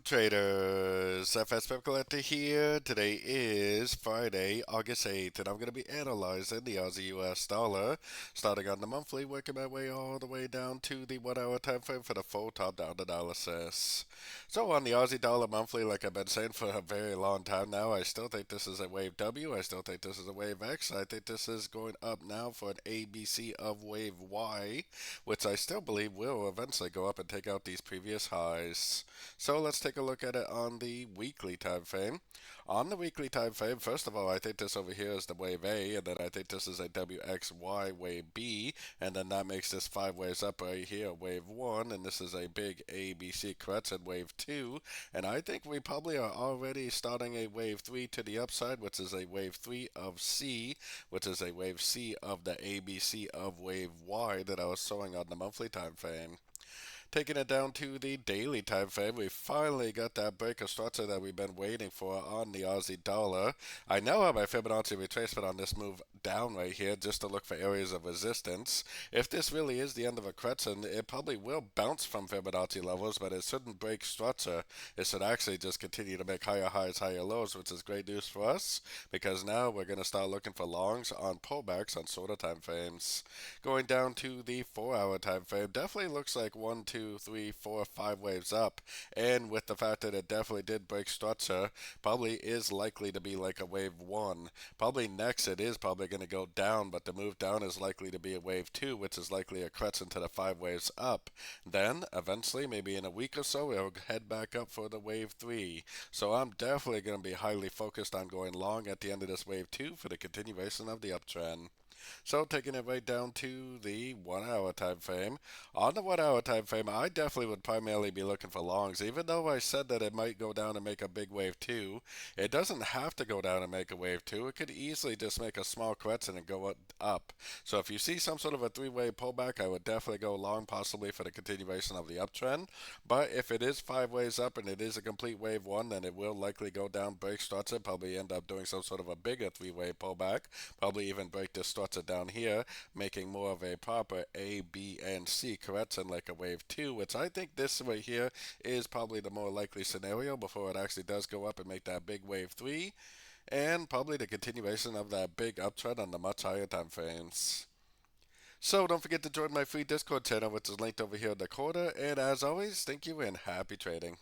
Traders, FX Pip Collector here. Today is Friday, August 8th, and I'm going to be analyzing the Aussie US dollar, starting on the monthly, working my way all the way down to the 1 hour time frame for the full top-down analysis. So on the Aussie dollar monthly, like I've been saying for a very long time now, I still think this is a wave W, I still think this is a wave X, I think this is going up now for an ABC of wave Y, which I still believe will eventually go up and take out these previous highs. So let's take a look at it on the weekly time frame. On the weekly time frame, first of all, I think this over here is the wave A, and then I think this is a WXY wave B, and then that makes this 5 waves up right here, wave 1, and this is a big ABC correction, wave 2, and I think we probably are already starting a wave 3 to the upside, which is a wave 3 of C, which is a wave C of the ABC of wave Y that I was showing on the monthly time frame. Taking it down to the daily time frame, we finally got that break of structure that we've been waiting for on the Aussie dollar. I now have my Fibonacci retracement on this move down right here just to look for areas of resistance. If this really is the end of a correction, it probably will bounce from Fibonacci levels, but it shouldn't break structure. It should actually just continue to make higher highs, higher lows, which is great news for us because now we're going to start looking for longs on pullbacks on shorter time frames. Going down to the 4 hour time frame, definitely looks like 1, 2, 3, 4, 5 waves up, and with the fact that it definitely did break structure, probably is likely to be like a wave 1. Probably next it is probably going to go down, but the move down is likely to be a wave 2, which is likely a correction to the 5 waves up. Then eventually, maybe in a week or so, we'll head back up for the wave 3. So I'm definitely going to be highly focused on going long at the end of this wave 2 for the continuation of the uptrend. So taking it right down to the 1 hour time frame. On the 1 hour time frame, I definitely would primarily be looking for longs. Even though I said that it might go down and make a big wave 2, it doesn't have to go down and make a wave 2. It could easily just make a small correction and go up. So if you see some sort of a 3-wave pullback, I would definitely go long, possibly for the continuation of the uptrend. But if it is 5 waves up and it is a complete wave 1, then it will likely go down, break structure, probably end up doing some sort of a bigger 3-wave pullback, probably even break this structure down here, making more of a proper A, B, and C correction like a wave 2, which I think this right here is probably the more likely scenario before it actually does go up and make that big wave 3, and probably the continuation of that big uptrend on the much higher time frames. So don't forget to join my free Discord channel, which is linked over here in the corner, and as always, thank you and happy trading.